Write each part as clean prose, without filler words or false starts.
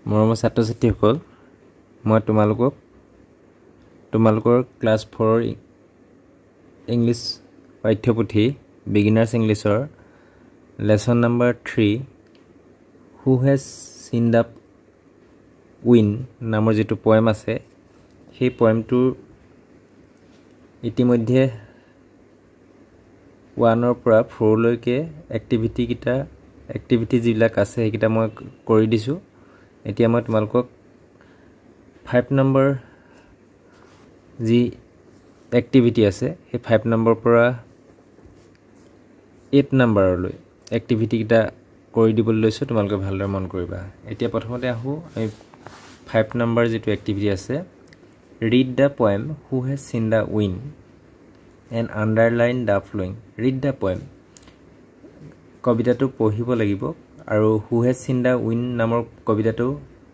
মৰমৰ ছাত্ৰ-ছাত্ৰীসকল মই তোমালোকৰ ক্লাছ 4 ইংলিছ পাঠ্যপুথি বিগিনাৰ্ছ ইংলিছৰ lesson number 3 who has seen the win নামৰ যেটো পোয়েম আছে সেই পোয়েমটোৰ ইতিমধ্যে 1 ৰ পৰা 4 লৈকে এক্টিভিটি যিবিলাক আছে সেইটা মই কৰি দিছো এতিয়া মই তোমালোকক 5 নম্বৰ যি এক্টিভিটি আছে সেই 5 নম্বৰ পৰা 8 নম্বৰলৈ এক্টিভিটি কিটা কৰি দিবলৈ লৈছো তোমালোকে ভালদৰে মন কৰিবা এতিয়া প্ৰথমতে আহো আমি 5 নম্বৰ যেটো এক্টিভিটি আছে read the poem who has seen the wind and underline the following read the poem কবিতাটো পঢ়িব লাগিব আৰু who has seen the wind নামৰ কবিতাটো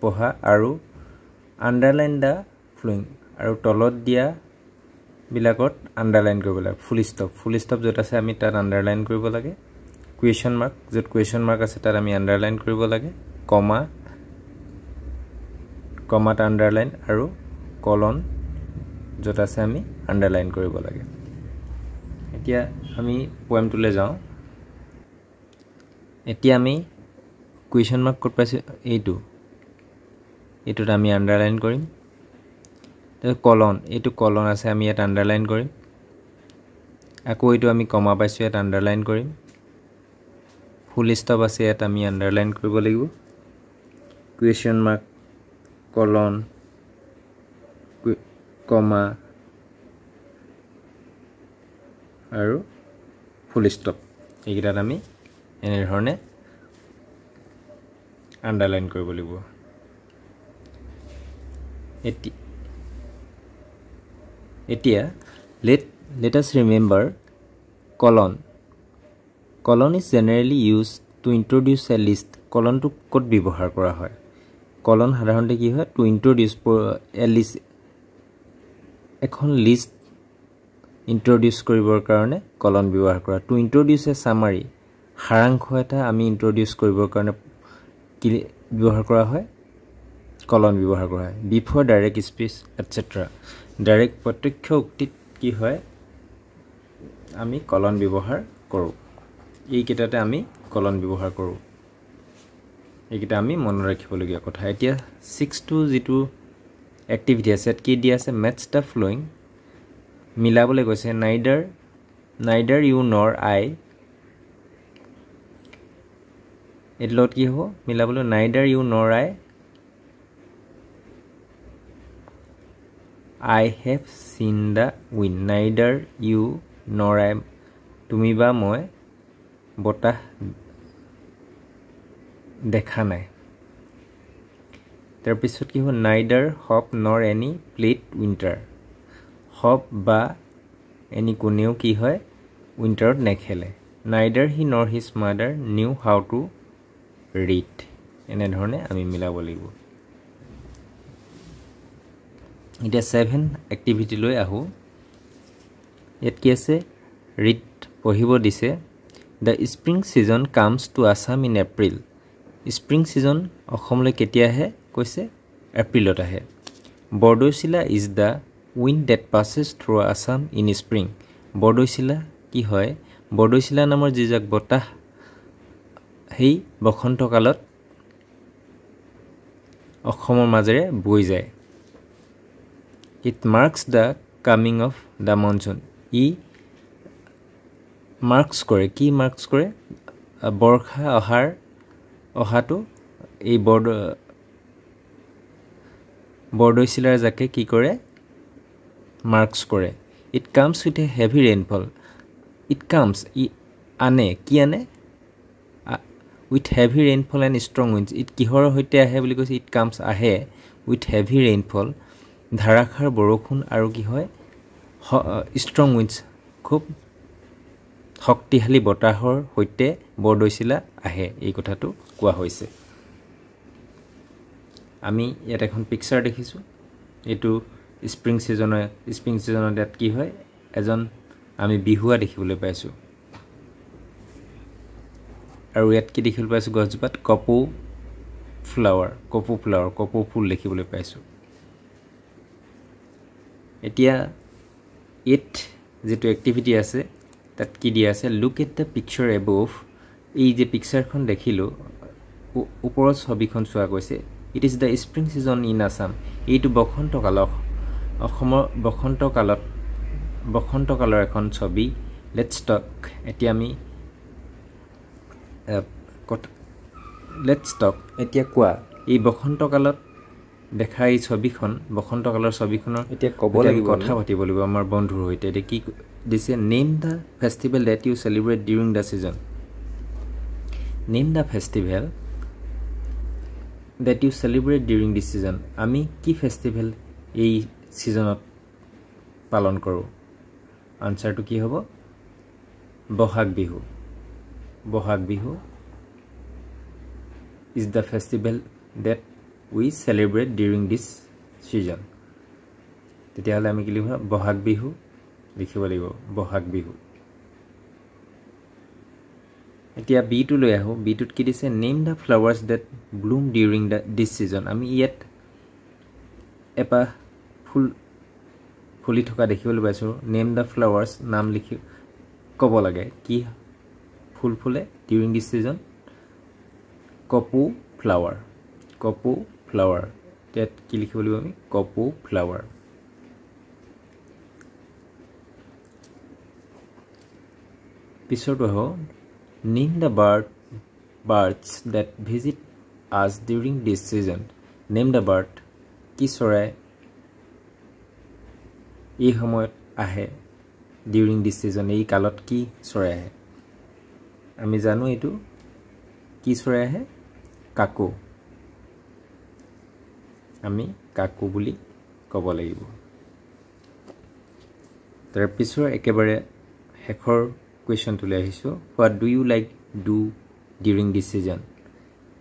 পঢ়া আৰু underline the following আৰু তলত দিয়া বিলাকত আন্ডাৰলাইন কৰিব লাগে ফুল ষ্টপ যত আছে আমি তাত আন্ডাৰলাইন কৰিব লাগে কুৱেশ্চন মাৰ্ক যত কুৱেশ্চন মাৰ্ক আছে তাত আমি আন্ডাৰলাইন কৰিব লাগে কমাত আন্ডাৰলাইন আৰু কলন যত আছে আমি আন্ডাৰলাইন কৰিব লাগে এতিয়া আমি পোয়েমটোলে যাও এতিয়া আমি কুৱেশ্চন মাৰ্ক ক'ত পাইছো এইটোত আমি আন্ডাৰলাইন কৰিম এইটো কলন আছে আমি ইয়াত আন্ডাৰলাইন কৰিম আকৌ এইটো আমি কমা পাইছো ইয়াত আন্ডাৰলাইন কৰিম ফুল ষ্টপ আছে ইয়াত আমি আন্ডাৰলাইন কৰিব লাগিব কুৱেশ্চন মাৰ্ক কলন কমা আৰু ফুল ষ্টপ এইকেইটাত আমি এনে ধৰণে আন্ডাৰলাইন কৰিব লাগিব এতিয়া let us remember colon is generally used to introduce a list colon to কত ব্যৱহাৰ কৰা হয় colon সাধাৰণতে কি হয় to introduce a list এখন লিষ্ট ইন্ট্ৰোডিউস কৰিবৰ কাৰণে colon ব্যৱহাৰ কৰা to introduce a summary সাৰাংশ এটা আমি ইন্ট্ৰোডিউস কৰিবৰ কাৰণে কি ব্যৱহাৰ কৰা হয় colon ব্যৱহাৰ কৰা হয় before direct speech etc direct প্ৰত্যক্ষ উক্তিত কি হয় আমি colon ব্যৱহাৰ কৰো এই কিটাতে আমি colon ব্যৱহাৰ কৰো এইকিটা আমি মনত ৰাখিবলগীয়া কথা এতিয়া 6 to যেটো এক্টিভিটি আছে কি দিয়া আছে match the following মিলাবলৈ কৈছে neither you nor I এটলত কি হ'ব মিলাবলৈ neither you nor I have seen the wind neither you nor I তুমি বা মই বতাহ দেখা নাই তাৰ পিছত কি হ'ব neither hope nor any played winter hope বা any কোনেও কি হয় উইন্টাৰত নেখেলে neither he nor his mother knew how to read এনে ধৰণে আমি মিলাব লাগিব এটা 7 এক্টিভিটি লৈ আহো ইয়াত কি আছে ৰিড পঢ়িব দিছে the spring season comes to Assam in April spring season অসমলৈ কেতিয়া আহে কৈছে এপ্ৰিলত আহে বৰদৈচিলা is the wind that passes through Assam in spring বৰদৈচিলা কি হয় বৰদৈচিলা নামৰ যিজাক বতাহ হেই বসন্তকালত অসমৰ মাজেৰে বৈ যায় It marks the coming of the monsoon. Marks কৰে কি marks কৰে বৰ্ষা অহাটো এই বৰদৈচিলাৰ যাকে কি কৰে marks কৰে It comes with a heavy rainfall. It comes আনে with heavy rainfall and strong winds. It কিহৰ হৈতে আহে বুলি কৈছে it comes আহে with heavy rainfall ধাৰাখাৰ বৰষুণ আৰু কি হয় ষ্ট্ৰং উইণ্ডছ খুব শক্তিশালী বতাহৰ হৈতে বৰদৈচিলা আহে এই কথাটো কোৱা হৈছে আমি ইয়াত এখন পিকচাৰ দেখিছো এটো স্প্ৰিং সিজনত ইয়াত কি হয় এজন আমি বিহুৱা দেখিবলৈ পাইছো আৰু ইয়াত কি দেখিবলৈ পাইছো গছজোপাত কপৌ ফ্লাৱাৰ কপৌ ফুল দেখিবলৈ পাইছোঁ এতিয়া 8 যেটো এক্টিভিটি আছে তাত কি দিয়া আছে look at the picture above এই যে পিকচাৰখন দেখিলো ওপৰৰ ছবিখন চোৱা গৈছে ইট ইজ দ্য স্প্ৰিং সিজন ইন আসাম এইটো অসমৰ বসন্তকালৰ এখন ছবি লেটস টক এতিয়া আমি এতিয়া কোৱা এই বসন্তকালত দেখা এই ছবিখন বসন্তকালৰ ছবিখনৰ এতিয়া ক'ব লাগিব কথা পাতিব লাগিব আমাৰ বন্ধুৰ হৈতে এ কি দিছে name the festival that you celebrate during the season name the festival that you celebrate during this season আমি কি ফেষ্টিভেল এই সিজনত পালন কৰো আনসাৰটো কি হ'ব Bohag Bihu is the festival that we celebrate during this season তেতিয়াহলে আমি কি লিখিব বহাগ বিহু লিখিব লাগিব বহাগ বিহু এতিয়া বি টু লৈ আহো বি টুত কি দিছে name the flowers that bloom during this season আমি ইয়াত এপা ফুলি থকা দেখিবলৈ পাইছো নেম দা ফ্লাৱাৰ্স নাম লিখি ক'ব লাগে কি ফুল ফুলে during this season কপৌ ফ্লাৱাৰ তেত কি লিখিব লাগিব আমি কপৌ ফ্লাৱাৰ পিছৰটো হ name the birds that visit us during this season name the bird কি চৰাই এই সময়ত আহে during this season এই কালত কি চৰাই আহে আমি জানো এইটো কি চৰাই আহে কাকো আমি কাকো বুলি ক'ব লাগিব তাৰ পিছৰ একেবাৰে হেখৰ কোৱেশ্চন তুলি আহিছো what do you like do during this season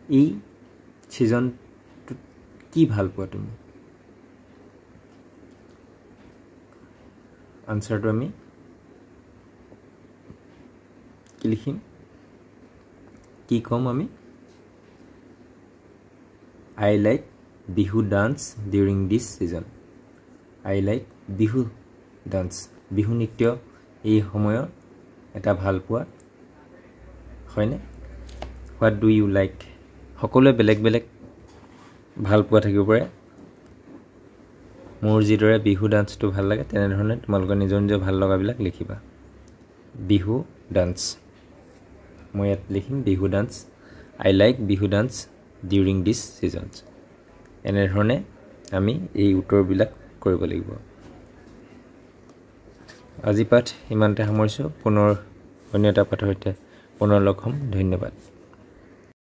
এই সিজন কি ভাল পোৱা তুমি আনসাৰটো আমি কি লিখিম কি কম আমি I like bihu dance during this season I like bihu dance bihu nitya এই সময়ৰ এটা ভাল পোৱা হয়নে what do you like সকলোৱে বেলেগ ভাল পোৱা থাকিব পাৰে মোৰ যিদৰে বিহু ডান্সটো ভাল লাগে তেনে ধৰণে তোমালোকৰ নিজৰ ভাল লগাবিলাক লিখিবা বিহু ডান্স মই ইয়াত লিখিম Bihu dance I like bihu dance during this seasons এনে ধৰণে আমি এই উত্তৰবিলাক কৰিব লাগিব আজি পাঠ ইমানতে সামৰিছো পুনৰ অন্য এটা পাঠৰ সৈতে পুনৰ লগ হ'ম ধন্যবাদ